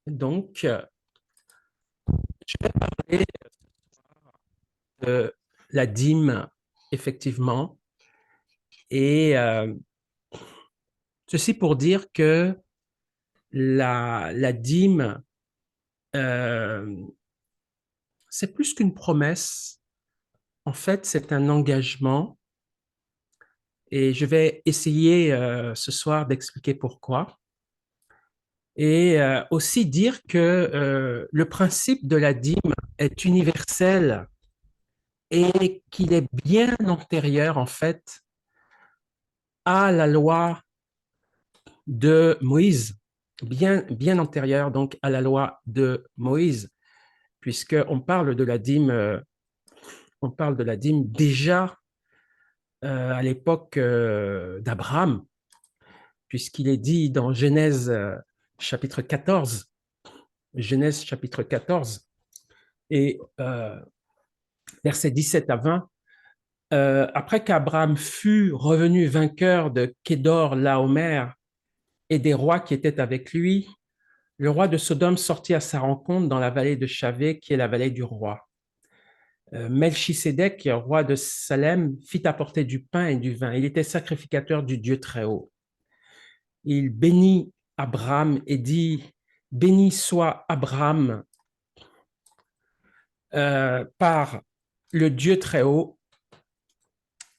Donc, je vais parler de la dîme, effectivement, et ceci pour dire que la dîme, euh, c'est plus qu'une promesse. En fait, c'est un engagement, et je vais essayer ce soir d'expliquer pourquoi. Et aussi dire que le principe de la dîme est universel et qu'il est bien antérieur, en fait, à la loi de Moïse, bien antérieure donc à la loi de Moïse, puisqu'on parle de la dîme, on parle de la dîme déjà à l'époque d'Abraham, puisqu'il est dit dans chapitre 14, Genèse chapitre 14 et versets 17 à 20, après qu'Abraham fut revenu vainqueur de Kédor Laomer et des rois qui étaient avec lui, le roi de Sodome sortit à sa rencontre dans la vallée de Chavé, qui est la vallée du roi. Melchisédek, roi de Salem, fit apporter du pain et du vin. Il était sacrificateur du Dieu Très-Haut. Il bénit Abraham et dit, béni soit Abraham par le Dieu Très-Haut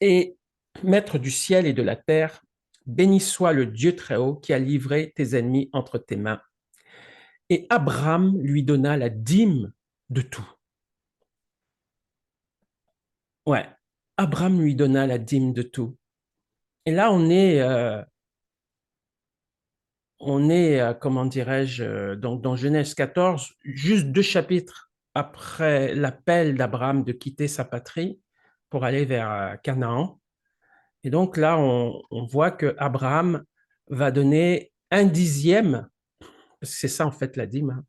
et maître du ciel et de la terre. Béni soit le Dieu Très-Haut qui a livré tes ennemis entre tes mains. Et Abraham lui donna la dîme de tout. Ouais, Abraham lui donna la dîme de tout. Et là, comment dirais-je, donc dans Genèse 14, juste 2 chapitres après l'appel d'Abraham de quitter sa patrie pour aller vers Canaan. Et donc là, on voit que Abraham va donner un dixième, parce que c'est ça en fait la dîme, hein,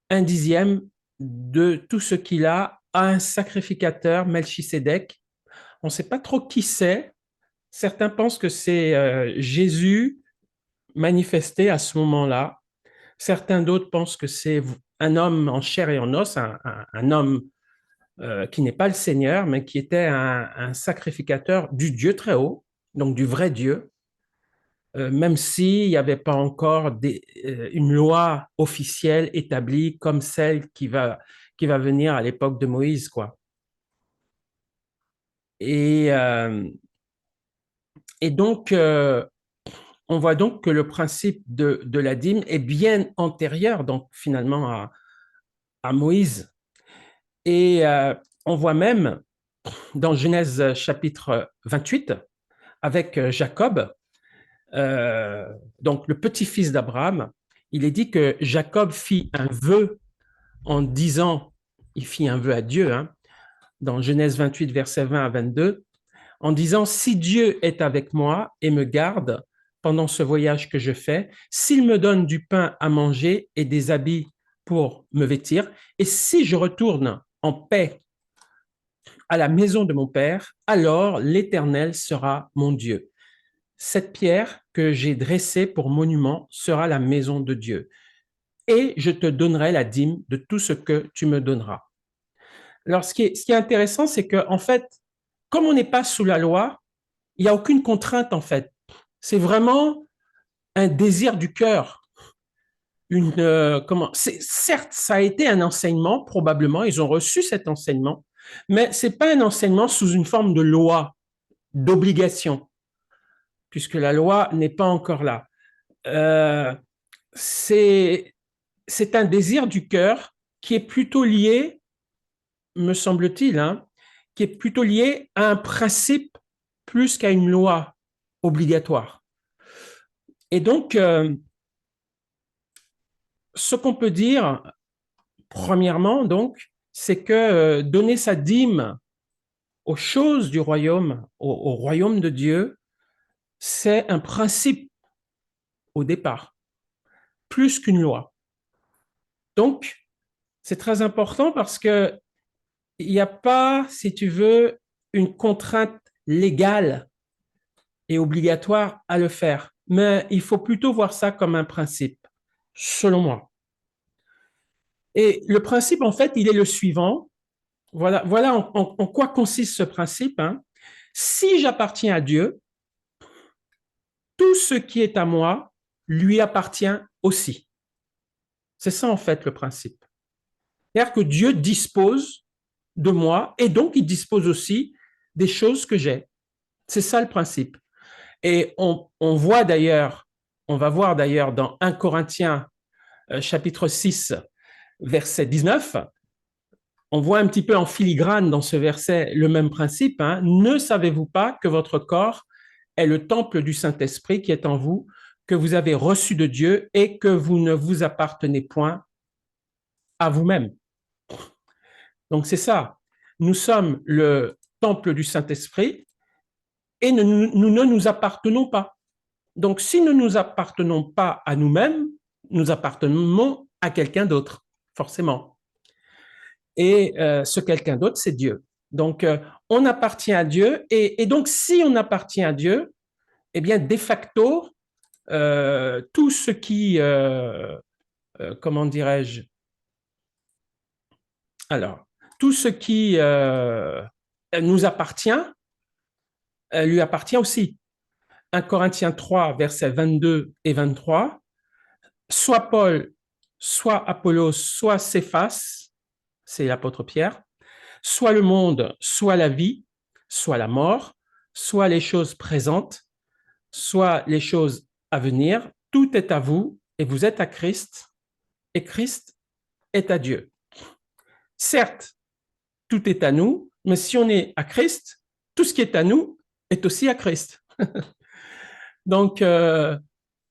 un dixième de tout ce qu'il a à un sacrificateur, Melchisédek. On ne sait pas trop qui c'est. Certains pensent que c'est Jésus manifesté à ce moment-là. Certains d'autres pensent que c'est un homme en chair et en os, un homme qui n'est pas le Seigneur, mais qui était un sacrificateur du Dieu très haut, donc du vrai Dieu, même s'il n'y avait pas encore une loi officielle établie comme celle qui va venir à l'époque de Moïse, quoi. Et, euh, et donc, on voit donc que le principe de la dîme est bien antérieur, donc finalement, à Moïse. Et on voit même dans Genèse chapitre 28, avec Jacob, donc le petit-fils d'Abraham, il est dit que Jacob fit un vœu en disant, il fit un vœu à Dieu, hein, dans Genèse 28, versets 20 à 22, en disant, si Dieu est avec moi et me garde pendant ce voyage que je fais, s'il me donne du pain à manger et des habits pour me vêtir, et si je retourne en paix à la maison de mon Père, alors l'Éternel sera mon Dieu. Cette pierre que j'ai dressée pour monument sera la maison de Dieu. Et je te donnerai la dîme de tout ce que tu me donneras. Alors, ce qui est intéressant, c'est que, en fait, comme on n'est pas sous la loi, il n'y a aucune contrainte, en fait. C'est vraiment un désir du cœur. Certes, ça a été un enseignement, probablement, ils ont reçu cet enseignement, mais ce n'est pas un enseignement sous une forme de loi, d'obligation, puisque la loi n'est pas encore là. Euh, c'est un désir du cœur qui est plutôt lié, me semble-t-il, hein, qui est plutôt lié à un principe plus qu'à une loi obligatoire. Et donc, ce qu'on peut dire, premièrement, donc, c'est que donner sa dîme aux choses du royaume, au royaume de Dieu, c'est un principe au départ, plus qu'une loi. Donc, c'est très important parce que il n'y a pas, si tu veux, une contrainte légale et obligatoire à le faire. Mais il faut plutôt voir ça comme un principe, selon moi. Et le principe, en fait, il est le suivant. Voilà en quoi consiste ce principe, hein. Si j'appartiens à Dieu, tout ce qui est à moi lui appartient aussi. C'est ça, en fait, le principe. C'est-à-dire que Dieu dispose de moi et donc il dispose aussi des choses que j'ai. C'est ça le principe. Et on voit d'ailleurs, on va voir d'ailleurs dans 1 Corinthiens chapitre 6, verset 19, on voit un petit peu en filigrane dans ce verset le même principe, hein. Ne savez-vous pas que votre corps est le temple du Saint-Esprit qui est en vous, que vous avez reçu de Dieu et que vous ne vous appartenez point à vous-même. Donc c'est ça. Nous sommes le temple du Saint-Esprit et nous ne nous appartenons pas. Donc si nous ne nous appartenons pas à nous-mêmes, nous appartenons à quelqu'un d'autre, forcément. Et ce quelqu'un d'autre, c'est Dieu. Donc on appartient à Dieu et donc si on appartient à Dieu, eh bien de facto, tout ce qui, comment dirais-je, alors, tout ce qui nous appartient, lui appartient aussi. 1 Corinthiens 3, versets 22 et 23, soit Paul, soit Apollos, soit Céphas, c'est l'apôtre Pierre, soit le monde, soit la vie, soit la mort, soit les choses présentes, soit les choses à venir, tout est à vous et vous êtes à Christ et Christ est à Dieu. Certes, tout est à nous, mais si on est à Christ, tout ce qui est à nous est aussi à Christ. Donc,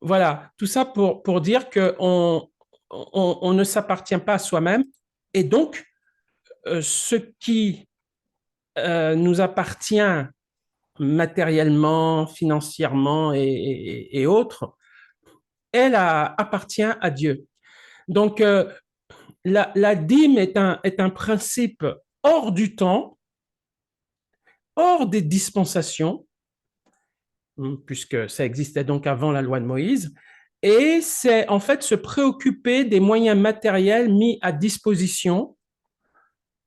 voilà, tout ça pour dire qu'on ne s'appartient pas à soi-même. Et donc, ce qui nous appartient matériellement, financièrement et autres, elle appartient à Dieu. Donc, la dîme est un principe hors du temps, hors des dispensations, puisque ça existait donc avant la loi de Moïse, et c'est en fait se préoccuper des moyens matériels mis à disposition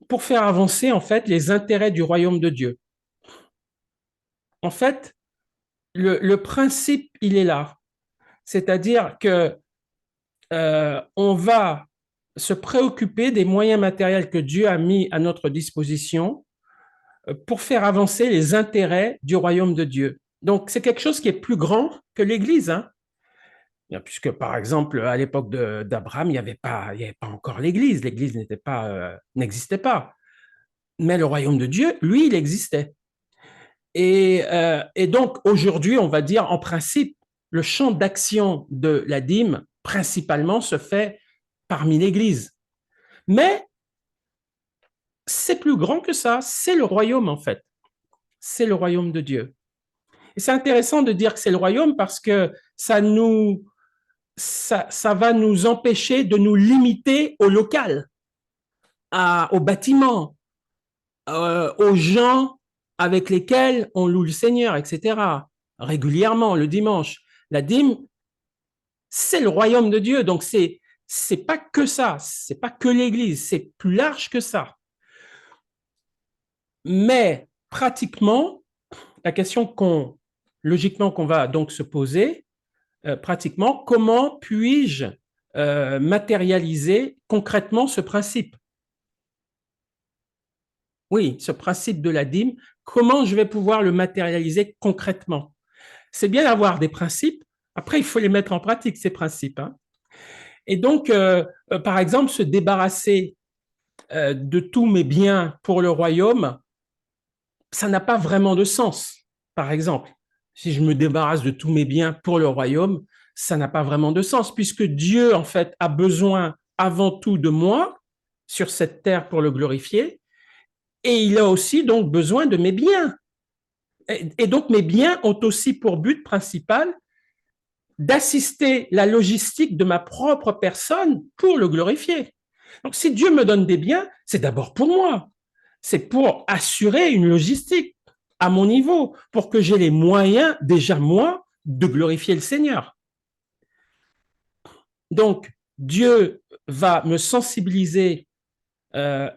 pour faire avancer en fait les intérêts du royaume de Dieu. En fait, le principe, il est là. C'est-à-dire que on va se préoccuper des moyens matériels que Dieu a mis à notre disposition pour faire avancer les intérêts du royaume de Dieu. Donc, c'est quelque chose qui est plus grand que l'Église, hein. Puisque, par exemple, à l'époque d'Abraham, il n'y avait pas encore l'Église. L'Église n'existait pas. Mais le royaume de Dieu, lui, il existait. Et donc, aujourd'hui, on va dire, en principe, le champ d'action de la dîme, principalement, se fait parmi l'Église. Mais c'est plus grand que ça. C'est le royaume, en fait. C'est le royaume de Dieu. Et c'est intéressant de dire que c'est le royaume parce que ça va nous empêcher de nous limiter au local, aux bâtiments, aux gens avec lesquels on loue le Seigneur, etc. régulièrement le dimanche. La dîme, c'est le royaume de Dieu, donc c'est pas que ça, c'est pas que l'Église, c'est plus large que ça. Mais pratiquement, la question logiquement qu'on va donc se poser, pratiquement, comment puis-je matérialiser concrètement ce principe? Oui, ce principe de la dîme, comment je vais pouvoir le matérialiser concrètement? C'est bien d'avoir des principes, après il faut les mettre en pratique, ces principes, hein. Et donc, par exemple, se débarrasser de tous mes biens pour le royaume, ça n'a pas vraiment de sens. Par exemple, si je me débarrasse de tous mes biens pour le royaume, ça n'a pas vraiment de sens, puisque Dieu, en fait, a besoin avant tout de moi sur cette terre pour le glorifier, et il a aussi donc besoin de mes biens. Et donc mes biens ont aussi pour but principal d'assister la logistique de ma propre personne pour le glorifier. Donc si Dieu me donne des biens, c'est d'abord pour moi. C'est pour assurer une logistique à mon niveau, pour que j'ai les moyens, déjà moi, de glorifier le Seigneur. Donc, Dieu va me sensibiliser euh,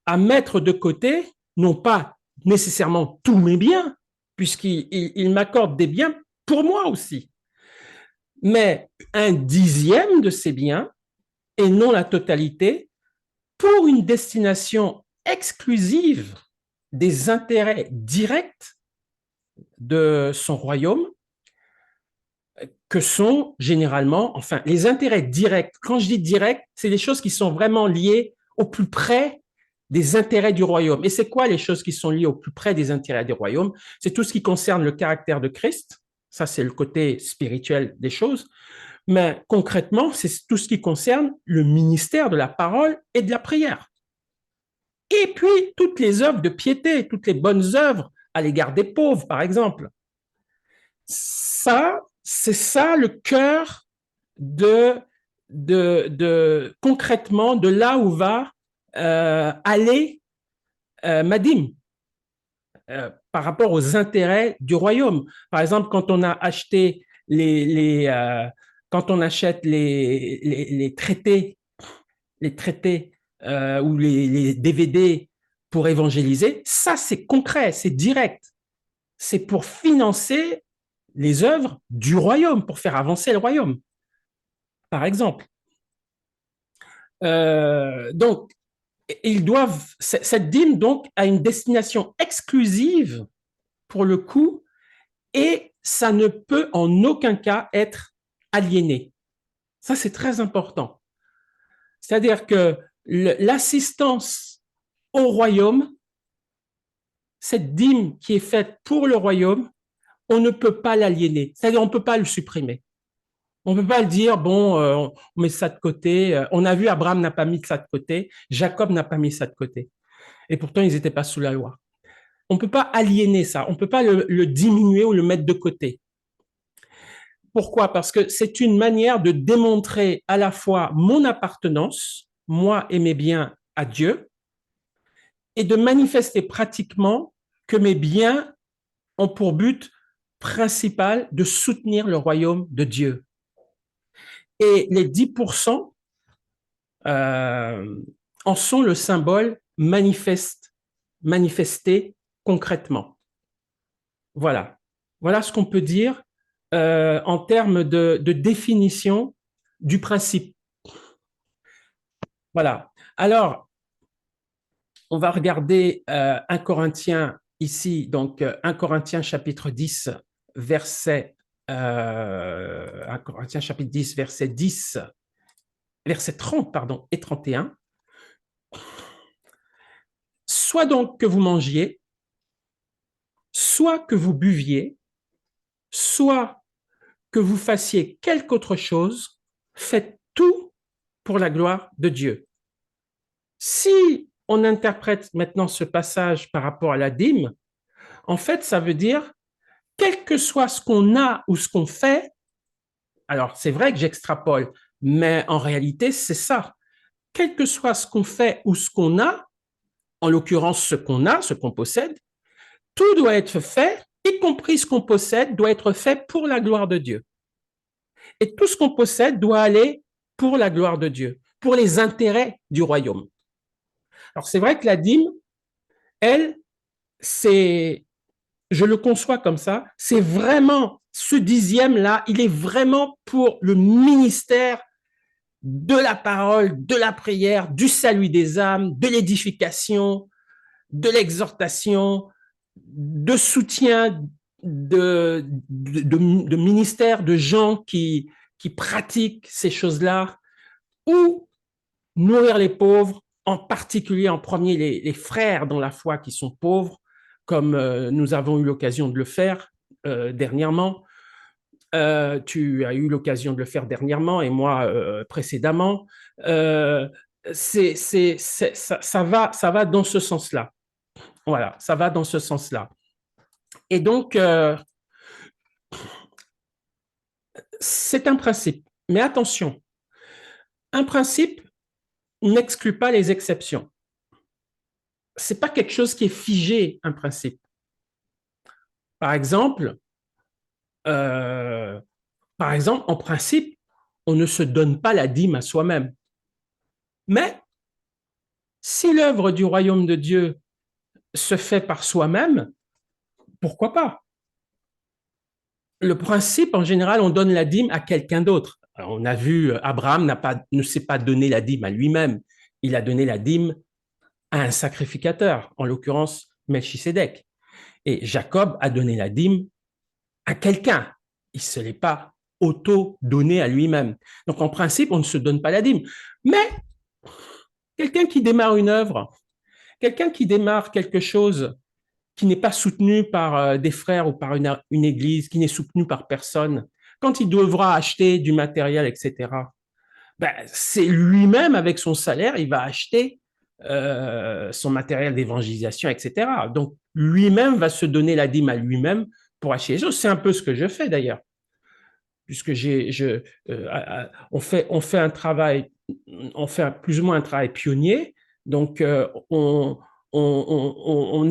à mettre de côté, non pas nécessairement tous mes biens, puisqu'il m'accorde des biens pour moi aussi, mais un dixième de ces biens, et non la totalité, pour une destination exclusive des intérêts directs de son royaume, que sont généralement, enfin, les intérêts directs. Quand je dis direct, c'est des choses qui sont vraiment liées au plus près des intérêts du royaume. Et c'est quoi les choses qui sont liées au plus près des intérêts du royaume? C'est tout ce qui concerne le caractère de Christ. Ça, c'est le côté spirituel des choses. Mais concrètement, c'est tout ce qui concerne le ministère de la parole et de la prière. Et puis, toutes les œuvres de piété, toutes les bonnes œuvres à l'égard des pauvres, par exemple. Ça, c'est ça le cœur concrètement de là où va aller ma dîme par rapport aux intérêts du royaume. Par exemple, quand on a acheté quand on achète les traités ou les DVD pour évangéliser, ça c'est concret, c'est direct. C'est pour financer les œuvres du royaume, pour faire avancer le royaume, par exemple. Donc, ils doivent, cette dîme donc a une destination exclusive pour le coup, et ça ne peut en aucun cas être aliéné. Ça, c'est très important. C'est-à-dire que l'assistance au royaume, cette dîme qui est faite pour le royaume, on ne peut pas l'aliéner. C'est-à-dire on ne peut pas le supprimer. On ne peut pas le dire, bon, on met ça de côté. On a vu, Abraham n'a pas mis ça de côté, Jacob n'a pas mis ça de côté. Et pourtant, ils n'étaient pas sous la loi. On ne peut pas aliéner ça, on ne peut pas le diminuer ou le mettre de côté. Pourquoi? Parce que c'est une manière de démontrer à la fois mon appartenance, moi et mes biens, à Dieu, et de manifester pratiquement que mes biens ont pour but principal de soutenir le royaume de Dieu. Et les 10% en sont le symbole manifesté concrètement. Voilà. Voilà ce qu'on peut dire en termes de définition du principe. Voilà. Alors, on va regarder 1 Corinthiens ici, donc 1 Corinthiens chapitre 10, verset 1 Corinthiens chapitre 10, verset 10, verset 30, pardon, et 31. Soit donc que vous mangiez, soit que vous buviez, soit que vous fassiez quelque autre chose, faites tout pour la gloire de Dieu. Si on interprète maintenant ce passage par rapport à la dîme, en fait, ça veut dire, quel que soit ce qu'on a ou ce qu'on fait, alors c'est vrai que j'extrapole, mais en réalité, c'est ça. Quel que soit ce qu'on fait ou ce qu'on a, en l'occurrence ce qu'on a, ce qu'on possède, tout doit être fait, y compris ce qu'on possède, doit être fait pour la gloire de Dieu. Et tout ce qu'on possède doit aller pour la gloire de Dieu, pour les intérêts du royaume. Alors c'est vrai que la dîme, elle, c'est, je le conçois comme ça, c'est vraiment ce dixième-là, il est vraiment pour le ministère de la parole, de la prière, du salut des âmes, de l'édification, de l'exhortation, de soutien, de ministère de gens qui pratiquent ces choses-là, ou nourrir les pauvres, en particulier en premier les frères dans la foi qui sont pauvres, comme nous avons eu l'occasion de le faire dernièrement. Tu as eu l'occasion de le faire dernièrement et moi précédemment. Ça va dans ce sens-là. Voilà, ça va dans ce sens-là. Et donc, c'est un principe. Mais attention, un principe n'exclut pas les exceptions. C'est pas quelque chose qui est figé, un principe. Par exemple, en principe, on ne se donne pas la dîme à soi-même. Mais si l'œuvre du royaume de Dieu se fait par soi-même, pourquoi pas? Le principe, en général, on donne la dîme à quelqu'un d'autre. On a vu, Abraham ne s'est pas donné la dîme à lui-même. Il a donné la dîme à un sacrificateur, en l'occurrence Melchisédek. Et Jacob a donné la dîme à quelqu'un. Il ne se l'est pas auto-donné à lui-même. Donc, en principe, on ne se donne pas la dîme. Mais quelqu'un qui démarre une œuvre, quelqu'un qui démarre quelque chose qui n'est pas soutenu par des frères ou par une église, qui n'est soutenu par personne, quand il devra acheter du matériel, etc., ben, c'est lui-même, avec son salaire, il va acheter son matériel d'évangélisation, etc. Donc, lui-même va se donner la dîme à lui-même pour acheter les choses. C'est un peu ce que je fais d'ailleurs, puisque on fait un travail, on fait plus ou moins un travail pionnier. Donc, on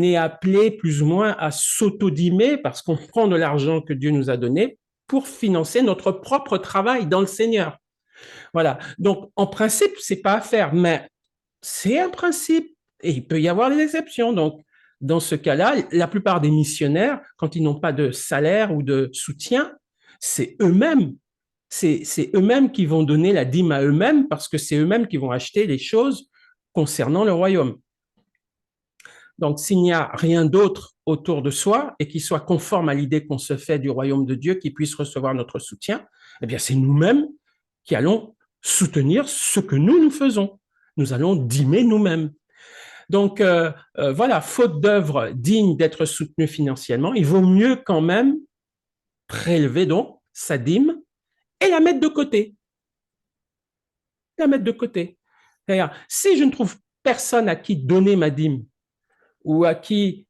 est appelé plus ou moins à s'autodimer parce qu'on prend de l'argent que Dieu nous a donné pour financer notre propre travail dans le Seigneur. Voilà. Donc, en principe, c'est pas à faire, mais c'est un principe et il peut y avoir des exceptions. Donc, dans ce cas-là, la plupart des missionnaires, quand ils n'ont pas de salaire ou de soutien, c'est eux-mêmes. C'est eux-mêmes qui vont donner la dîme à eux-mêmes parce que c'est eux-mêmes qui vont acheter les choses concernant le royaume. Donc, s'il n'y a rien d'autre autour de soi et qui soit conforme à l'idée qu'on se fait du royaume de Dieu, qui puisse recevoir notre soutien, eh bien, c'est nous-mêmes qui allons soutenir ce que nous faisons. Nous allons dîmer nous-mêmes. Donc, voilà, faute d'œuvre digne d'être soutenue financièrement, il vaut mieux quand même prélever donc sa dîme et la mettre de côté. La mettre de côté. C'est-à-dire, si je ne trouve personne à qui donner ma dîme, ou à qui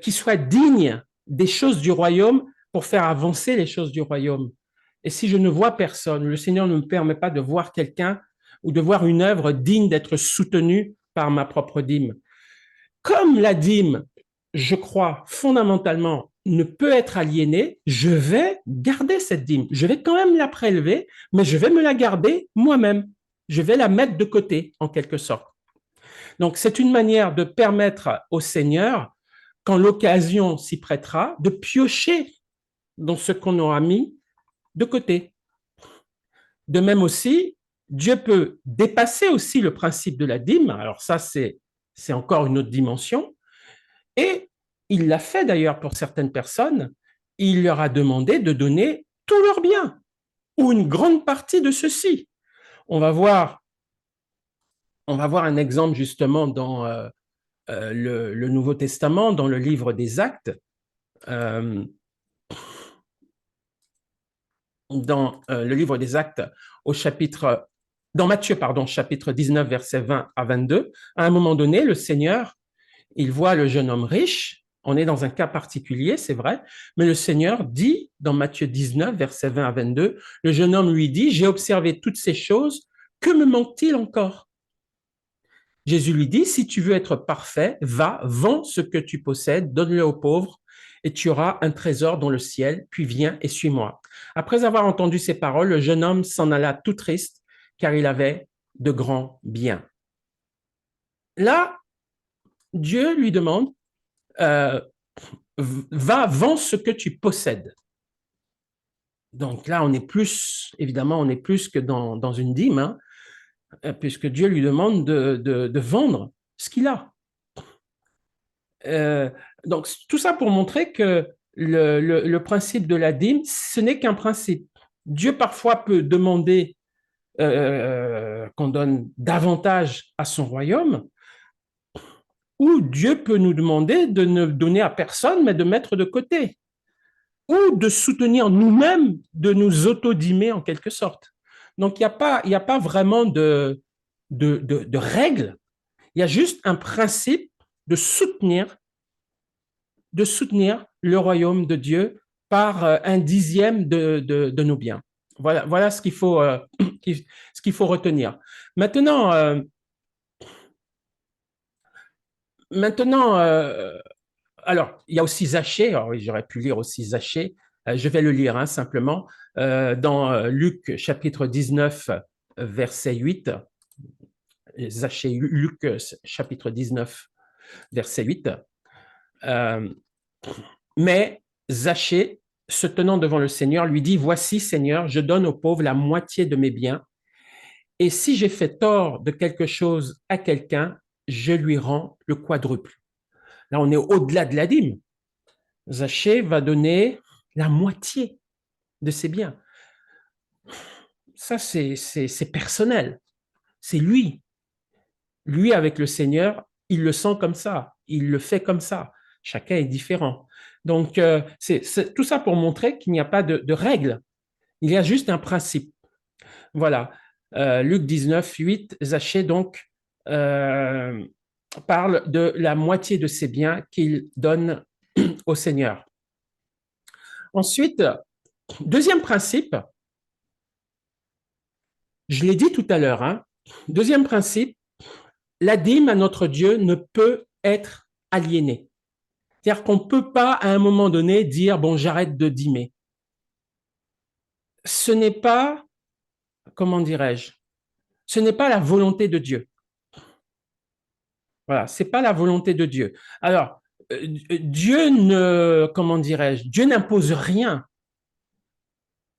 soit digne des choses du royaume pour faire avancer les choses du royaume. Et si je ne vois personne, le Seigneur ne me permet pas de voir quelqu'un ou de voir une œuvre digne d'être soutenue par ma propre dîme. Comme la dîme, je crois fondamentalement, ne peut être aliénée, je vais garder cette dîme. Je vais quand même la prélever, mais je vais me la garder moi-même. Je vais la mettre de côté, en quelque sorte. Donc, c'est une manière de permettre au Seigneur, quand l'occasion s'y prêtera, de piocher dans ce qu'on aura mis de côté. De même aussi, Dieu peut dépasser aussi le principe de la dîme. Alors ça, c'est encore une autre dimension. Et il l'a fait d'ailleurs pour certaines personnes. Il leur a demandé de donner tous leurs biens ou une grande partie de ceci. On va voir un exemple justement dans le Nouveau Testament, dans le livre des Actes, dans le livre des Actes, dans Matthieu, pardon, chapitre 19, versets 20 à 22, à un moment donné, le Seigneur, il voit le jeune homme riche. On est dans un cas particulier, c'est vrai, mais le Seigneur dit dans Matthieu 19, versets 20 à 22, le jeune homme lui dit, j'ai observé toutes ces choses, que me manque-t-il encore? Jésus lui dit, si tu veux être parfait, va, vends ce que tu possèdes, donne-le aux pauvres, et tu auras un trésor dans le ciel, puis viens et suis-moi. Après avoir entendu ces paroles, le jeune homme s'en alla tout triste, car il avait de grands biens. Là, Dieu lui demande, va, vends ce que tu possèdes. Donc là, évidemment, on est plus que dans une dîme, hein, puisque Dieu lui demande de vendre ce qu'il a. Donc, tout ça pour montrer que le principe de la dîme, ce n'est qu'un principe. Dieu parfois peut demander qu'on donne davantage à son royaume, ou Dieu peut nous demander de ne donner à personne, mais de mettre de côté, ou de soutenir nous-mêmes, de nous autodimer en quelque sorte. Donc, il n'y a pas vraiment de règles, il y a juste un principe de soutenir le royaume de Dieu par un dixième de nos biens. Voilà ce qu'il faut, retenir. Maintenant, alors, il y a aussi Zachée. Alors oui, j'aurais pu lire aussi Zachée. Je vais le lire hein, simplement. Dans Luc chapitre 19, verset 8, Zachée, Luc chapitre 19, verset 8. Mais Zachée, se tenant devant le Seigneur, lui dit, « Voici, Seigneur, je donne aux pauvres la moitié de mes biens, et si j'ai fait tort de quelque chose à quelqu'un, je lui rends le quadruple. » Là, on est au-delà de la dîme. Zachée va donner la moitié de ses biens. Ça, c'est personnel. C'est lui. Lui, avec le Seigneur, il le sent comme ça. Il le fait comme ça. Chacun est différent. Donc, c'est tout ça pour montrer qu'il n'y a pas de règle. Il y a juste un principe. Voilà. Luc 19, 8, Zachée, donc, parle de la moitié de ses biens qu'il donne au Seigneur. Ensuite, deuxième principe, je l'ai dit tout à l'heure, hein, deuxième principe, la dîme à notre Dieu ne peut être aliénée. C'est-à-dire qu'on ne peut pas à un moment donné dire, bon, j'arrête de dîmer. Ce n'est pas, comment dirais-je, ce n'est pas la volonté de Dieu. Voilà, c'est pas la volonté de Dieu. Alors, Dieu ne, comment dirais-je, Dieu n'impose rien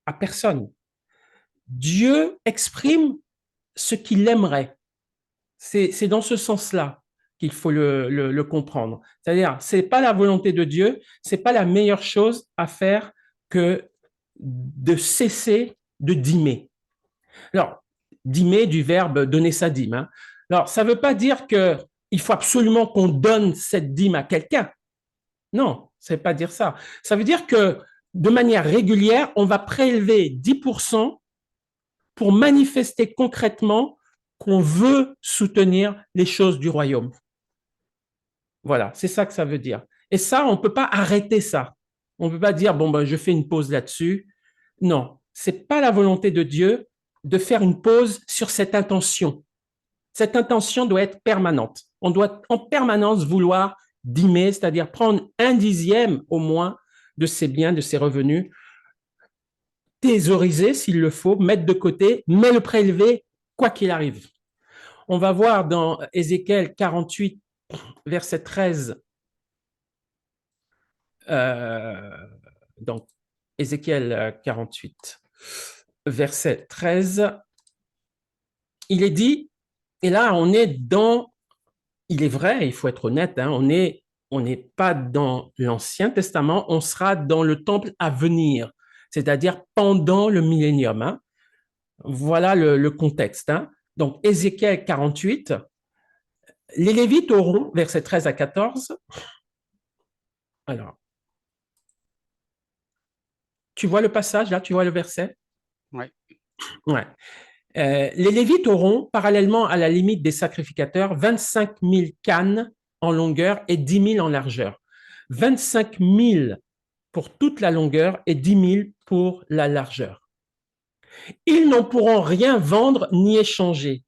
à personne. Dieu exprime ce qu'il aimerait. C'est dans ce sens-là qu'il faut le comprendre. C'est-à-dire, c'est pas la volonté de Dieu, c'est pas la meilleure chose à faire que de cesser de dîmer. Alors, dîmer du verbe donner sa dîme. Hein. Alors, ça ne veut pas dire qu'il faut absolument qu'on donne cette dîme à quelqu'un. Non, ça ne veut pas dire ça. Ça veut dire que de manière régulière, on va prélever 10% pour manifester concrètement qu'on veut soutenir les choses du royaume. Voilà, c'est ça que ça veut dire. Et ça, on ne peut pas arrêter ça. On ne peut pas dire, bon, ben, je fais une pause là-dessus. Non, ce n'est pas la volonté de Dieu de faire une pause sur cette intention. Cette intention doit être permanente. On doit en permanence vouloir dîmer, c'est-à-dire prendre 1/10 au moins de ses biens, de ses revenus, thésauriser s'il le faut, mettre de côté, mais le prélever quoi qu'il arrive. On va voir dans Ézéchiel 48, verset 13, donc Ézéchiel 48, verset 13, il est dit, et là on est dans, il est vrai, il faut être honnête, hein, on n'est pas dans l'Ancien Testament, on sera dans le temple à venir, c'est-à-dire pendant le millénium. Hein. Voilà le contexte. Hein. Donc Ézéchiel 48, les Lévites auront, versets 13 à 14, alors, tu vois le passage là, tu vois le verset? Oui. Ouais. Les Lévites auront, parallèlement à la limite des sacrificateurs, 25 000 cannes en longueur et 10 000 en largeur. 25 000 pour toute la longueur et 10 000 pour la largeur. Ils n'en pourront rien vendre ni échanger.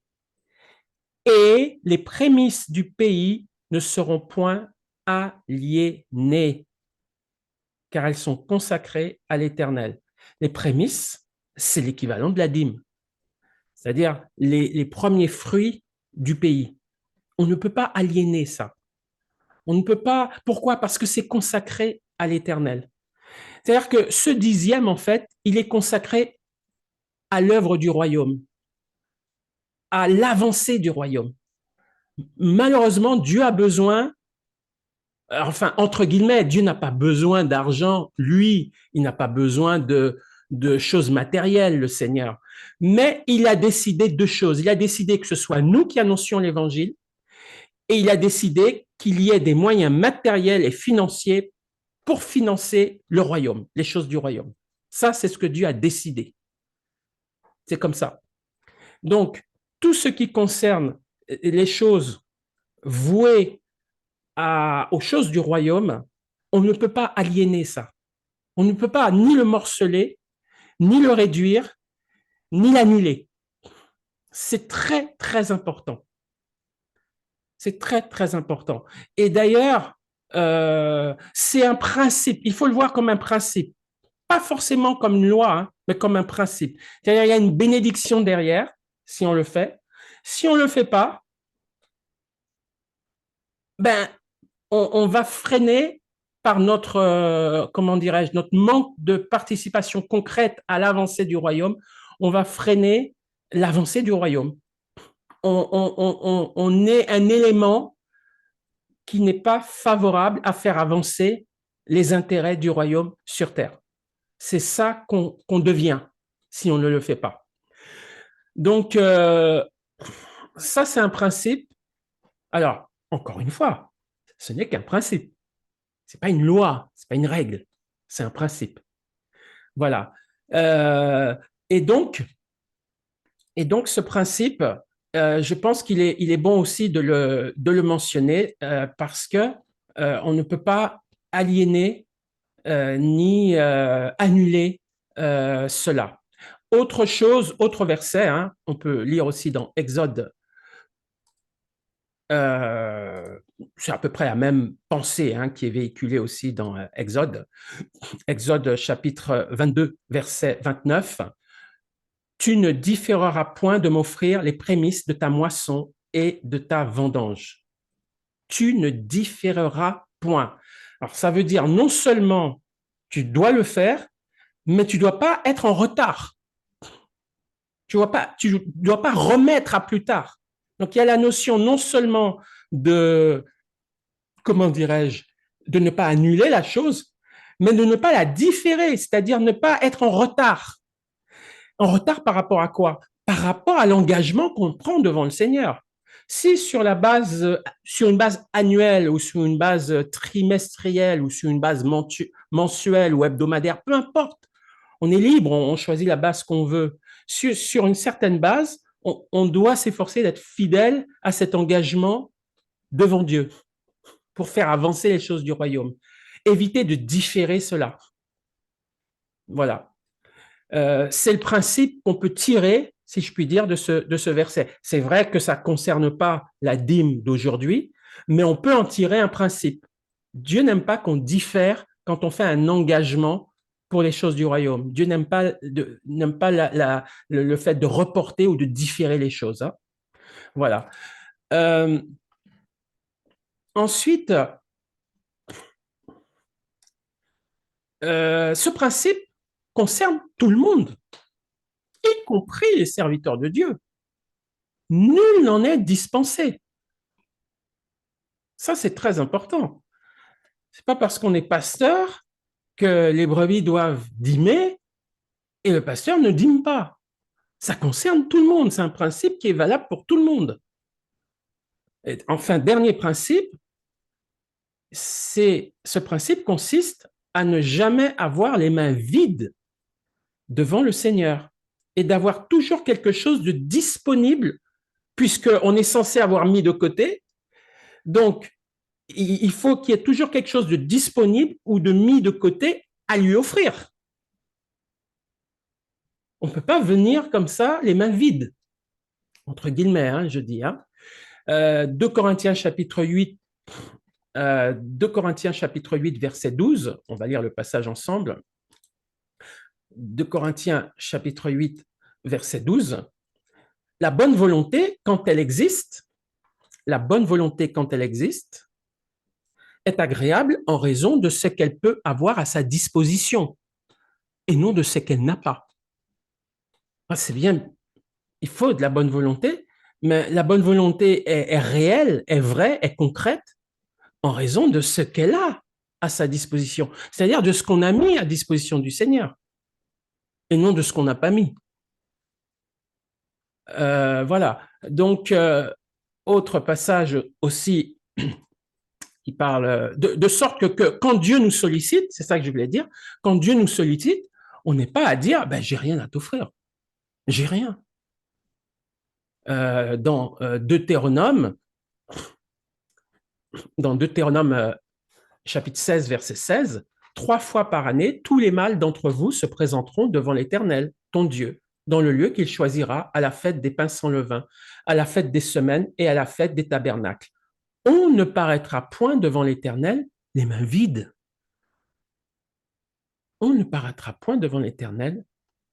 Et les prémices du pays ne seront point aliénées, car elles sont consacrées à l'Éternel. Les prémices, c'est l'équivalent de la dîme, c'est-à-dire les premiers fruits du pays. On ne peut pas aliéner ça. On ne peut pas. Pourquoi? Parce que c'est consacré à l'Éternel. C'est-à-dire que ce 10e, en fait, il est consacré à l'œuvre du royaume, à l'avancée du royaume. Malheureusement, Dieu a besoin, enfin, entre guillemets, Dieu n'a pas besoin d'argent, lui, il n'a pas besoin de choses matérielles, le Seigneur. Mais il a décidé deux choses. Il a décidé que ce soit nous qui annoncions l'Évangile, et il a décidé qu'il y ait des moyens matériels et financiers pour financer le royaume, les choses du royaume. Ça, c'est ce que Dieu a décidé. C'est comme ça. Donc, tout ce qui concerne les choses vouées aux choses du royaume, on ne peut pas aliéner ça. On ne peut pas ni le morceler, ni le réduire, ni l'annuler. C'est très, très important. C'est très, très important. Et d'ailleurs, c'est un principe. Il faut le voir comme un principe. pas forcément comme une loi, hein, mais comme un principe. C'est-à-dire, il y a une bénédiction derrière, si on le fait. Si on ne le fait pas, ben, on va freiner par notre, comment dirais-je, notre manque de participation concrète à l'avancée du royaume, on va freiner l'avancée du royaume. On est un élément qui n'est pas favorable à faire avancer les intérêts du royaume sur Terre. C'est ça qu'on devient si on ne le fait pas. Donc, ça, c'est un principe. Alors, encore une fois, ce n'est qu'un principe. Ce n'est pas une loi, ce n'est pas une règle, c'est un principe. Voilà. Euh, et, donc, et donc, ce principe, je pense il est bon aussi de le mentionner parce que on ne peut pas aliéner ni annuler cela. Autre chose, autre verset, hein, on peut lire aussi dans Exode. C'est à peu près la même pensée hein, qui est véhiculée aussi dans Exode. Exode chapitre 22, verset 29. Tu ne différeras point de m'offrir les prémices de ta moisson et de ta vendange. Tu ne différeras point. Alors, ça veut dire non seulement tu dois le faire, mais tu ne dois pas être en retard. Tu ne dois pas remettre à plus tard. Donc, il y a la notion non seulement de, comment dirais-je, de ne pas annuler la chose, mais de ne pas la différer, c'est-à-dire ne pas être en retard. En retard par rapport à quoi? Par rapport à l'engagement qu'on prend devant le Seigneur. Si sur une base annuelle ou sur une base trimestrielle ou sur une base mensuelle ou hebdomadaire, peu importe, on est libre, on choisit la base qu'on veut. Sur une certaine base, on doit s'efforcer d'être fidèle à cet engagement devant Dieu pour faire avancer les choses du royaume. Éviter de différer cela. Voilà. C'est le principe qu'on peut tirer, si je puis dire, de ce verset. C'est vrai que ça ne concerne pas la dîme d'aujourd'hui, mais on peut en tirer un principe. Dieu n'aime pas qu'on diffère quand on fait un engagement pour les choses du royaume. Dieu n'aime pas, le fait de reporter ou de différer les choses. Hein. Voilà. Euh, ensuite, ce principe concerne tout le monde, y compris les serviteurs de Dieu. Nul n'en est dispensé. Ça, c'est très important. C'est pas parce qu'on est pasteur que les brebis doivent dîmer et le pasteur ne dîme pas. Ça concerne tout le monde. C'est un principe qui est valable pour tout le monde. Et enfin, dernier principe, ce principe consiste à ne jamais avoir les mains vides devant le Seigneur et d'avoir toujours quelque chose de disponible puisqu'on est censé avoir mis de côté. Donc, il faut qu'il y ait toujours quelque chose de disponible ou de mis de côté à lui offrir. On ne peut pas venir comme ça les mains vides, entre guillemets, hein, je dis. Hein. 2 Corinthiens chapitre 8, 2 Corinthiens chapitre 8, verset 12, on va lire le passage ensemble. 2 Corinthiens chapitre 8, verset 12. La bonne volonté, quand elle existe, la bonne volonté, quand elle existe, est agréable en raison de ce qu'elle peut avoir à sa disposition et non de ce qu'elle n'a pas. C'est bien, il faut de la bonne volonté, mais la bonne volonté est réelle, est vraie, est concrète en raison de ce qu'elle a à sa disposition, c'est-à-dire de ce qu'on a mis à disposition du Seigneur et non de ce qu'on n'a pas mis. Voilà. Donc, autre passage aussi qui parle de sorte que quand Dieu nous sollicite, c'est ça que je voulais dire, quand Dieu nous sollicite, on n'est pas à dire, ben, j'ai rien à t'offrir. J'ai rien. Dans Deutéronome, chapitre 16, verset 16, 3 fois par année, tous les mâles d'entre vous se présenteront devant l'Éternel, ton Dieu, dans le lieu qu'il choisira à la fête des pains sans levain, à la fête des semaines et à la fête des tabernacles. On ne paraîtra point devant l'Éternel les mains vides. on ne paraîtra point devant l'Éternel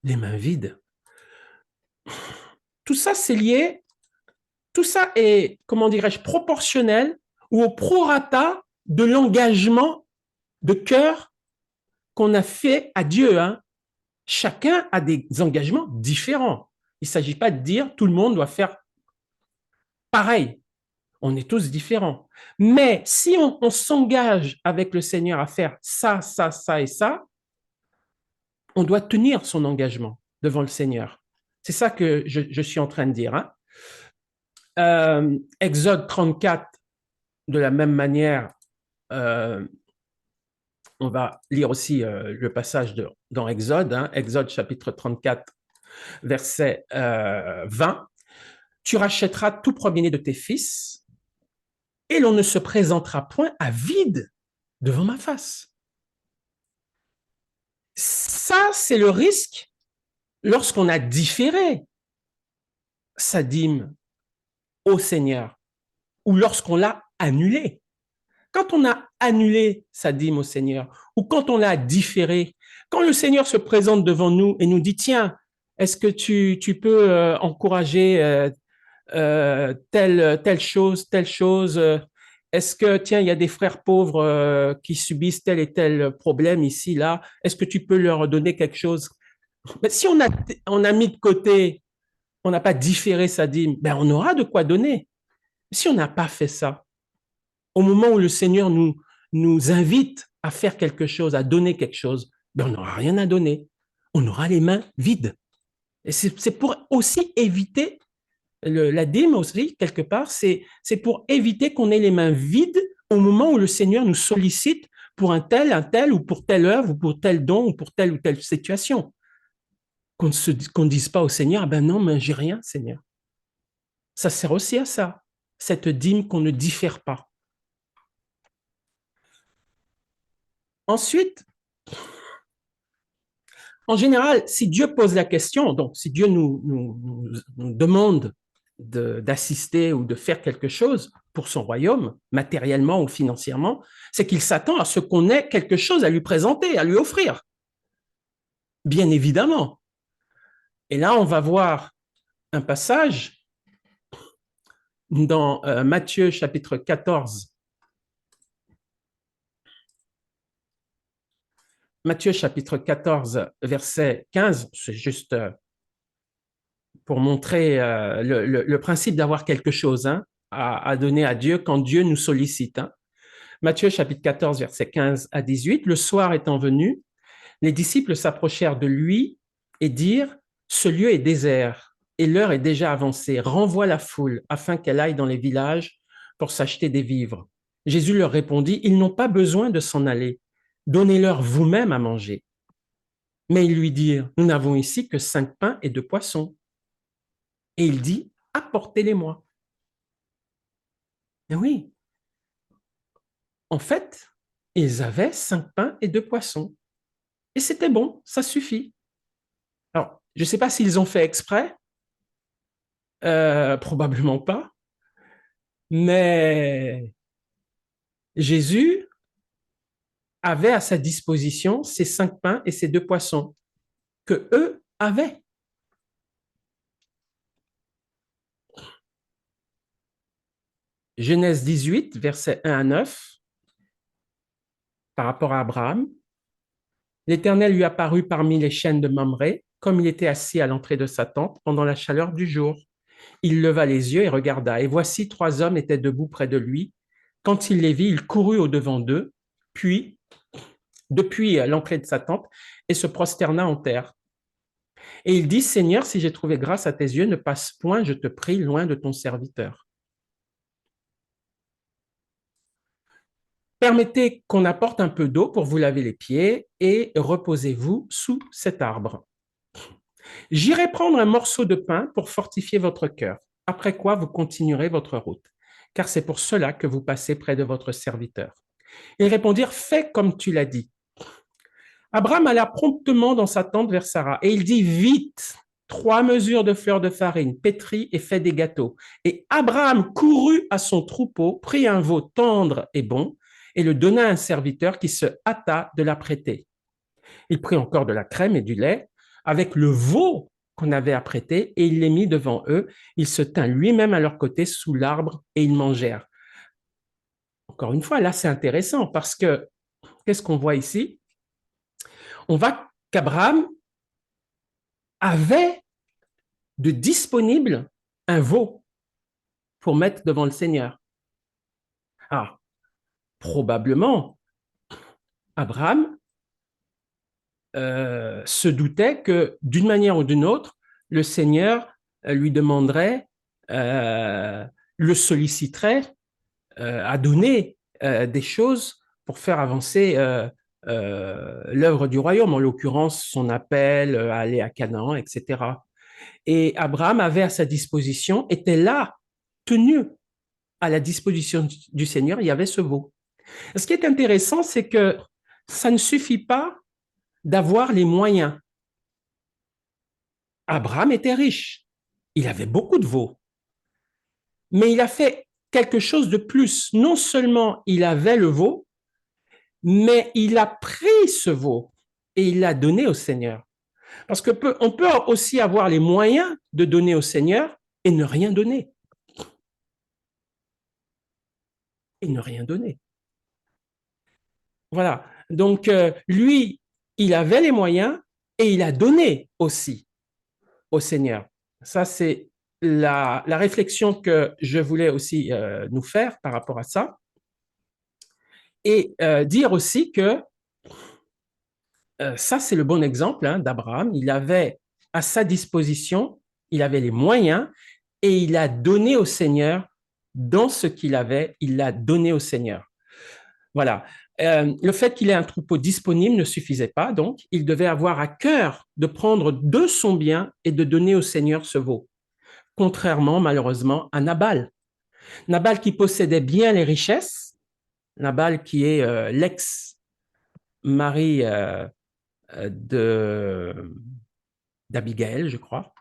les mains vides. Tout ça, c'est lié, tout ça est, comment dirais-je, proportionnel ou au prorata de l'engagement de cœur qu'on a fait à Dieu. Hein. Chacun a des engagements différents. Il ne s'agit pas de dire tout le monde doit faire pareil. On est tous différents. Mais si on s'engage avec le Seigneur à faire ça, ça, ça et ça, on doit tenir son engagement devant le Seigneur. C'est ça que je suis en train de dire. Hein. Exode 34, de la même manière, on va lire aussi le passage dans Exode, hein, Exode chapitre 34, verset 20. Tu rachèteras tout premier-né de tes fils et l'on ne se présentera point à vide devant ma face. Ça, c'est le risque lorsqu'on a différé sa dîme au Seigneur ou lorsqu'on l'a annulé. Quand on a annulé sa dîme au Seigneur ou quand on l'a différé, quand le Seigneur se présente devant nous et nous dit, tiens, est-ce que tu peux encourager telle chose, est-ce que, tiens, il y a des frères pauvres qui subissent tel et tel problème ici, là, est-ce que tu peux leur donner quelque chose? Mais si on a mis de côté, on n'a pas différé sa dîme, ben on aura de quoi donner. Si on n'a pas fait ça, au moment où le Seigneur nous invite à faire quelque chose, à donner quelque chose, ben on n'aura rien à donner. On aura les mains vides. Et c'est pour aussi éviter, la dîme aussi, quelque part, c'est pour éviter qu'on ait les mains vides au moment où le Seigneur nous sollicite pour un tel, ou pour telle œuvre, ou pour tel don, ou pour telle ou telle situation. Qu'on ne dise pas au Seigneur, ben non, mais j'ai rien, Seigneur. Ça sert aussi à ça, cette dîme qu'on ne diffère pas. Ensuite, en général, si Dieu pose la question, donc si Dieu nous demande d'assister ou de faire quelque chose pour son royaume, matériellement ou financièrement, c'est qu'il s'attend à ce qu'on ait quelque chose à lui présenter, à lui offrir. Bien évidemment. Et là, on va voir un passage dans Matthieu chapitre 14. Matthieu chapitre 14, verset 15, c'est juste pour montrer le principe d'avoir quelque chose hein, à donner à Dieu quand Dieu nous sollicite. Hein. Matthieu chapitre 14, verset 15 à 18, le soir étant venu, les disciples s'approchèrent de lui et dirent, ce lieu est désert et l'heure est déjà avancée, renvoie la foule afin qu'elle aille dans les villages pour s'acheter des vivres. Jésus leur répondit, ils n'ont pas besoin de s'en aller, donnez-leur vous-même à manger. Mais ils lui dirent, nous n'avons ici que 5 pains et 2 poissons. Et il dit, apportez-les-moi. Et oui, en fait, ils avaient 5 pains et 2 poissons. Et c'était bon, ça suffit. Alors, je ne sais pas s'ils ont fait exprès, probablement pas, mais Jésus avait à sa disposition ces 5 pains et ces 2 poissons que eux avaient. Genèse 18, versets 1 à 9, par rapport à Abraham. L'Éternel lui apparut parmi les chênes de Mamré, comme il était assis à l'entrée de sa tente pendant la chaleur du jour. Il leva les yeux et regarda, et voici 3 hommes étaient debout près de lui. Quand il les vit, il courut au-devant d'eux, puis, depuis l'entrée de sa tente, et se prosterna en terre. Et il dit, Seigneur, si j'ai trouvé grâce à tes yeux, ne passe point, je te prie, loin de ton serviteur. Permettez qu'on apporte un peu d'eau pour vous laver les pieds et reposez-vous sous cet arbre. J'irai prendre un morceau de pain pour fortifier votre cœur, après quoi vous continuerez votre route, car c'est pour cela que vous passez près de votre serviteur. Ils répondirent, fais comme tu l'as dit. Abraham alla promptement dans sa tente vers Sarah, et il dit, vite, 3 mesures de fleurs de farine, pétris et fait des gâteaux. Et Abraham courut à son troupeau, prit un veau tendre et bon, et le donna à un serviteur qui se hâta de l'apprêter. Il prit encore de la crème et du lait avec le veau qu'on avait apprêté et il les mit devant eux. Il se tint lui-même à leur côté sous l'arbre et ils mangèrent. Encore une fois, là, c'est intéressant parce que qu'est-ce qu'on voit ici? On voit qu'Abraham avait de disponible un veau pour mettre devant le Seigneur. Ah, probablement, Abraham se doutait que d'une manière ou d'une autre, le Seigneur lui demanderait, le solliciterait à donner des choses pour faire avancer l'œuvre du royaume, en l'occurrence son appel à aller à Canaan, etc. Et Abraham avait à sa disposition, était là, tenu à la disposition du Seigneur, il y avait ce veau. Ce qui est intéressant, c'est que ça ne suffit pas d'avoir les moyens. Abraham était riche, il avait beaucoup de veaux, mais il a fait quelque chose de plus. Non seulement il avait le veau, mais il a pris ce veau et il l'a donné au Seigneur. Parce que on peut aussi avoir les moyens de donner au Seigneur et ne rien donner. Et ne rien donner. Voilà. Donc, lui, il avait les moyens et il a donné aussi au Seigneur. Ça, c'est la réflexion que je voulais aussi nous faire par rapport à ça. Et dire aussi que ça, c'est le bon exemple d'Abraham. Il avait à sa disposition, il avait les moyens et il a donné au Seigneur dans ce qu'il avait, il l'a donné au Seigneur. Voilà. Le fait qu'il ait un troupeau disponible ne suffisait pas, donc il devait avoir à cœur de prendre de son bien et de donner au Seigneur ce veau. Contrairement, malheureusement, à Nabal. Nabal qui possédait bien les richesses, Nabal qui est l'ex-mari d'Abigaël, je crois,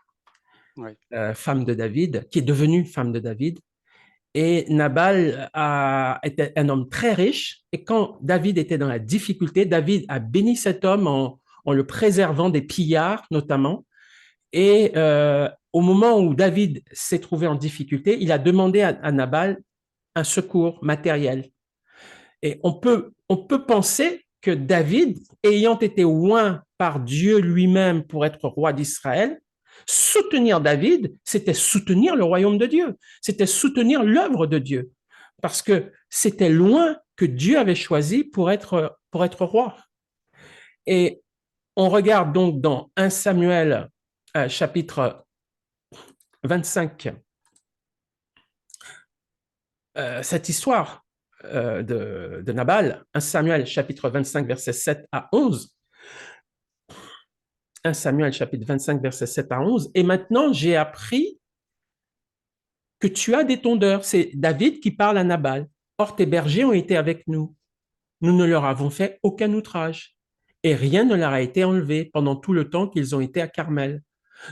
Oui. femme de David, qui est devenue femme de David. Et Nabal était un homme très riche. Et quand David était dans la difficulté, David a béni cet homme en le préservant des pillards, notamment. Et au moment où David s'est trouvé en difficulté, il a demandé à Nabal un secours matériel. Et on peut penser que David, ayant été oint par Dieu lui-même pour être roi d'Israël, soutenir David, c'était soutenir le royaume de Dieu, c'était soutenir l'œuvre de Dieu, parce que c'était loin que Dieu avait choisi pour être roi. Et on regarde donc dans 1 Samuel chapitre 25 cette histoire de Nabal, 1 Samuel chapitre 25 versets 7 à 11. 1 Samuel chapitre 25 versets 7 à 11. Et maintenant, j'ai appris que tu as des tondeurs. C'est David qui parle à Nabal. Or, tes bergers ont été avec nous. Nous ne leur avons fait aucun outrage. Et rien ne leur a été enlevé pendant tout le temps qu'ils ont été à Carmel.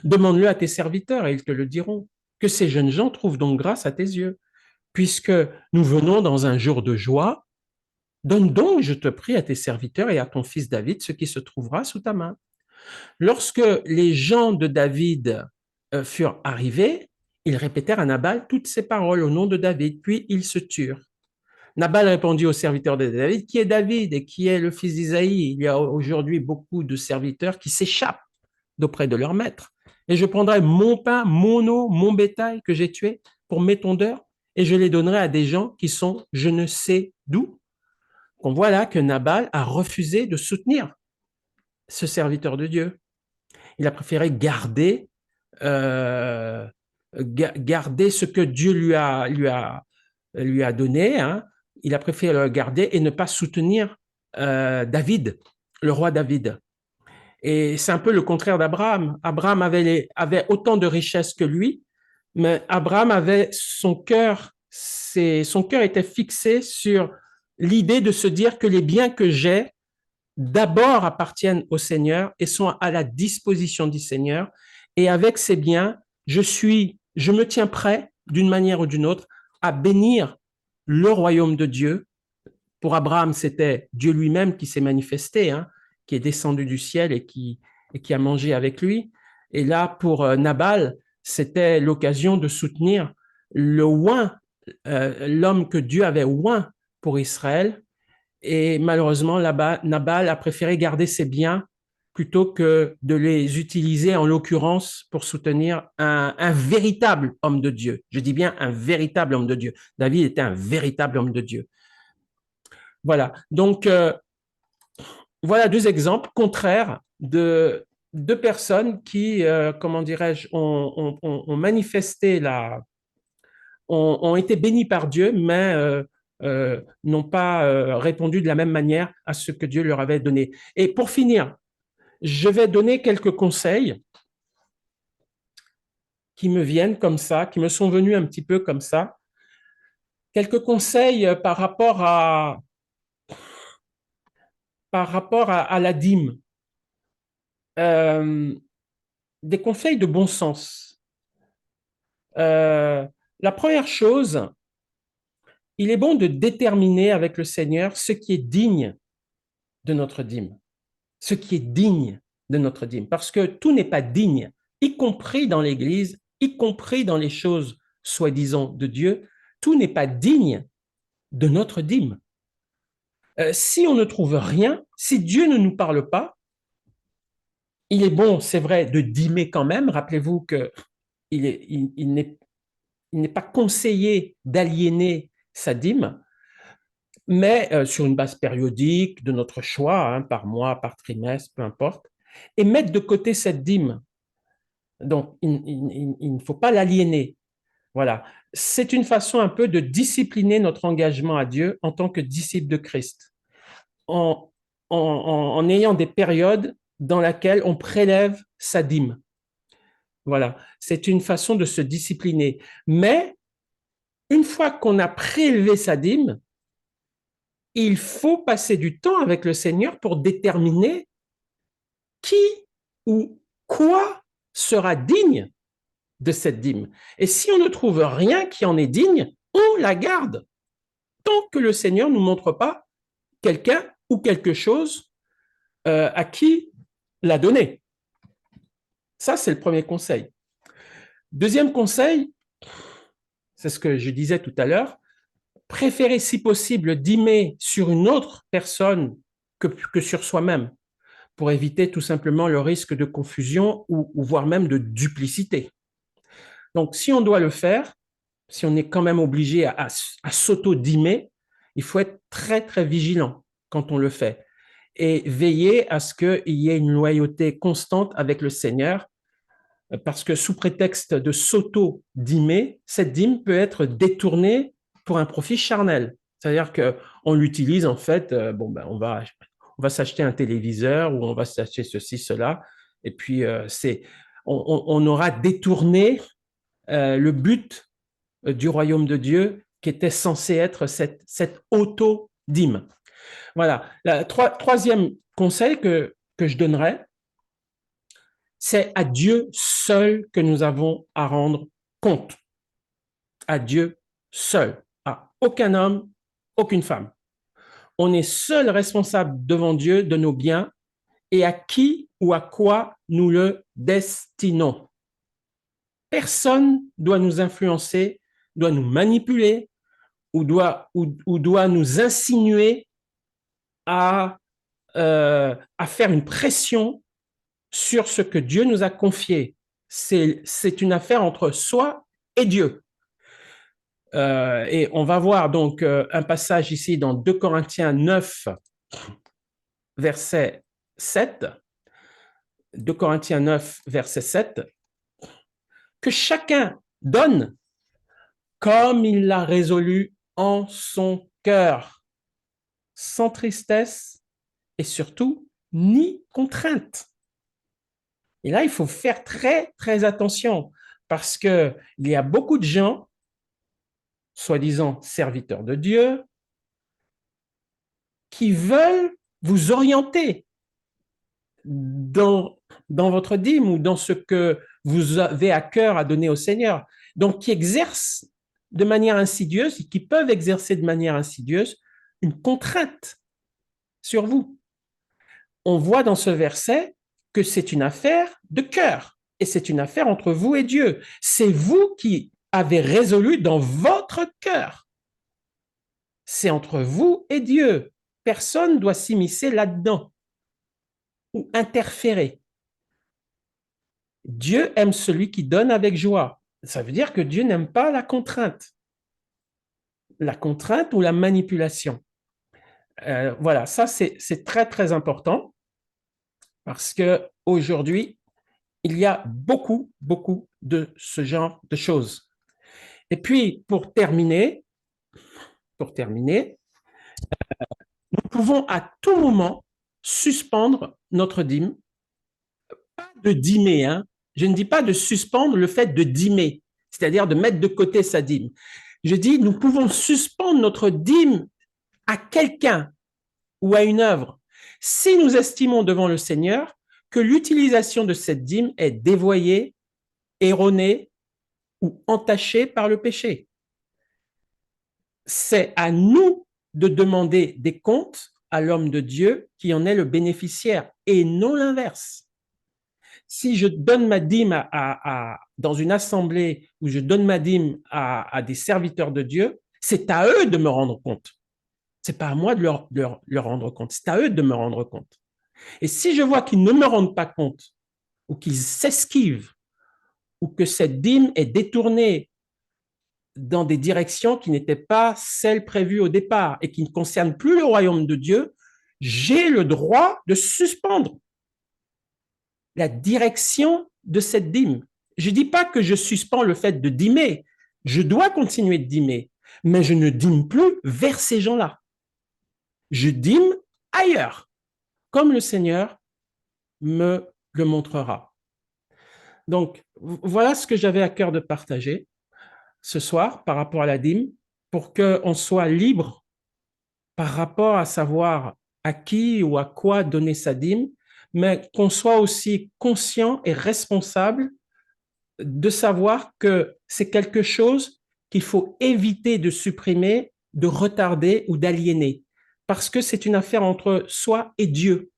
Demande-le à tes serviteurs et ils te le diront. Que ces jeunes gens trouvent donc grâce à tes yeux. Puisque nous venons dans un jour de joie, donne donc, je te prie, à tes serviteurs et à ton fils David ce qui se trouvera sous ta main. Lorsque les gens de David furent arrivés, ils répétèrent à Nabal toutes ces paroles au nom de David, puis ils se turent. Nabal répondit aux serviteurs de David, qui est David et qui est le fils d'Isaïe? Il y a aujourd'hui beaucoup de serviteurs qui s'échappent d'auprès de leur maître. Et je prendrai mon pain, mon eau, mon bétail que j'ai tué pour mes tondeurs, et je les donnerai à des gens qui sont je ne sais d'où. On voit là que Nabal a refusé de soutenir ce serviteur de Dieu. Il a préféré garder ce que Dieu lui a donné. Hein. Il a préféré le garder et ne pas soutenir David, le roi David. Et c'est un peu le contraire d'Abraham. Abraham avait autant de richesses que lui, mais Abraham avait son cœur était fixé sur l'idée de se dire que les biens que j'ai d'abord appartiennent au Seigneur et sont à la disposition du Seigneur. Et avec ces biens, je me tiens prêt, d'une manière ou d'une autre, à bénir le royaume de Dieu. Pour Abraham, c'était Dieu lui-même qui s'est manifesté, hein, qui est descendu du ciel et qui a mangé avec lui. Et là, pour Nabal, c'était l'occasion de soutenir le oint, l'homme que Dieu avait oint pour Israël. Et malheureusement, Nabal a préféré garder ses biens plutôt que de les utiliser, en l'occurrence, pour soutenir un véritable homme de Dieu. Je dis bien un véritable homme de Dieu. David était un véritable homme de Dieu. Voilà. Donc, voilà deux exemples contraires de deux personnes qui, comment dirais-je, ont manifesté ont été bénis par Dieu, mais n'ont pas répondu de la même manière à ce que Dieu leur avait donné. Et pour finir, je vais donner quelques conseils qui me viennent comme ça, qui me sont venus un petit peu comme ça. Quelques conseils par rapport à la dîme. Euh, des conseils de bon sens. La première chose, il est bon de déterminer avec le Seigneur ce qui est digne de notre dîme. Ce qui est digne de notre dîme. Parce que tout n'est pas digne, y compris dans l'Église, y compris dans les choses soi-disant de Dieu. Tout n'est pas digne de notre dîme. Si on ne trouve rien, si Dieu ne nous parle pas, il est bon, c'est vrai, de dîmer quand même. Rappelez-vous il n'est pas conseillé d'aliéner sa dîme, mais sur une base périodique de notre choix, hein, par mois, par trimestre, peu importe, et mettre de côté cette dîme. Donc, il ne faut pas l'aliéner. Voilà. C'est une façon un peu de discipliner notre engagement à Dieu en tant que disciple de Christ, en, en ayant des périodes dans lesquelles on prélève sa dîme. Voilà. C'est une façon de se discipliner. Mais une fois qu'on a prélevé sa dîme, il faut passer du temps avec le Seigneur pour déterminer qui ou quoi sera digne de cette dîme. Et si on ne trouve rien qui en est digne, on la garde tant que le Seigneur ne nous montre pas quelqu'un ou quelque chose à qui la donner. Ça, c'est le premier conseil. Deuxième conseil, c'est ce que je disais tout à l'heure, préférer si possible dîmer sur une autre personne que sur soi-même, pour éviter tout simplement le risque de confusion ou voire même de duplicité. Donc, si on doit le faire, si on est quand même obligé à s'auto-dîmer, il faut être très, très vigilant quand on le fait et veiller à ce qu'il y ait une loyauté constante avec le Seigneur, parce que sous prétexte de s'auto-dîmer, cette dîme peut être détournée pour un profit charnel. C'est-à-dire qu'on l'utilise en fait, on va s'acheter un téléviseur ou on va s'acheter ceci, cela, et puis on aura détourné le but du royaume de Dieu qui était censé être cette auto-dîme. Voilà. Le troisième conseil que je donnerais, c'est à Dieu seul que nous avons à rendre compte. À Dieu seul. À aucun homme, aucune femme. On est seul responsable devant Dieu de nos biens et à qui ou à quoi nous le destinons. Personne doit nous influencer, doit nous manipuler ou doit nous insinuer à faire une pression sur ce que Dieu nous a confié. C'est une affaire entre soi et Dieu. Et on va voir donc un passage ici dans 2 Corinthiens 9, verset 7. 2 Corinthiens 9, verset 7. Que chacun donne comme il l'a résolu en son cœur, sans tristesse et surtout ni contrainte. Et là, il faut faire très, très attention parce qu'il y a beaucoup de gens, soi-disant serviteurs de Dieu, qui veulent vous orienter dans votre dîme ou dans ce que vous avez à cœur à donner au Seigneur. Donc, qui exercent de manière insidieuse, qui peuvent exercer de manière insidieuse une contrainte sur vous. on voit dans ce verset que c'est une affaire de cœur et c'est une affaire entre vous et Dieu. C'est vous qui avez résolu dans votre cœur. C'est entre vous et Dieu. Personne ne doit s'immiscer là-dedans ou interférer. Dieu aime celui qui donne avec joie. Ça veut dire que Dieu n'aime pas la contrainte ou la manipulation. Voilà, ça c'est très très important parce que aujourd'hui il y a beaucoup de ce genre de choses. Et puis pour terminer, nous pouvons à tout moment suspendre notre dîme, pas de dîmer, hein. Je ne dis pas de suspendre le fait de dîmer, c'est-à-dire de mettre de côté sa dîme. Je dis, nous pouvons suspendre notre dîme à quelqu'un ou à une œuvre si nous estimons devant le Seigneur que l'utilisation de cette dîme est dévoyée, erronée ou entachée par le péché. C'est à nous de demander des comptes à l'homme de Dieu qui en est le bénéficiaire et non l'inverse. Si je donne ma dîme dans une assemblée où je donne ma dîme à des serviteurs de Dieu, c'est à eux de me rendre compte. C'est pas à moi de leur rendre compte, c'est à eux de me rendre compte. Et si je vois qu'ils ne me rendent pas compte ou qu'ils s'esquivent ou que cette dîme est détournée dans des directions qui n'étaient pas celles prévues au départ et qui ne concernent plus le royaume de Dieu, j'ai le droit de suspendre la direction de cette dîme. Je ne dis pas que je suspends le fait de dîmer. Je dois continuer de dîmer, mais je ne dîme plus vers ces gens-là. Je dîme ailleurs, comme le Seigneur me le montrera. Donc, voilà ce que j'avais à cœur de partager ce soir par rapport à la dîme, pour qu'on soit libre par rapport à savoir à qui ou à quoi donner sa dîme, mais qu'on soit aussi conscient et responsable de savoir que c'est quelque chose qu'il faut éviter de supprimer, de retarder ou d'aliéner, parce que c'est une affaire entre soi et Dieu,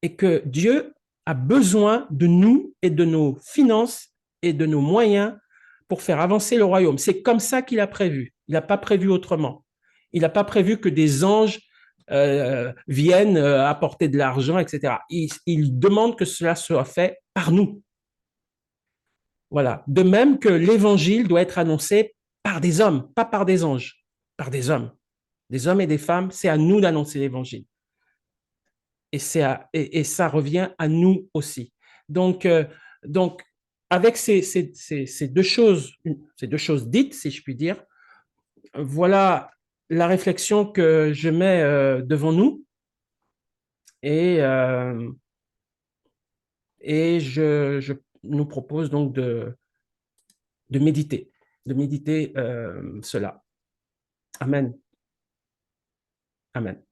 et que Dieu a besoin de nous et de nos finances et de nos moyens pour faire avancer le royaume. C'est comme ça qu'il a prévu. Il n'a pas prévu autrement. Il n'a pas prévu que des anges viennent apporter de l'argent, etc. Il demande que cela soit fait par nous. Voilà. De même que l'évangile doit être annoncé par des hommes, pas par des anges, par des hommes. Des hommes et des femmes, c'est à nous d'annoncer l'évangile. Et ça revient à nous aussi. Donc, donc avec ces deux choses dites, si je puis dire, voilà la réflexion que je mets devant nous et, je nous propose donc de méditer, cela. Amen. Amen.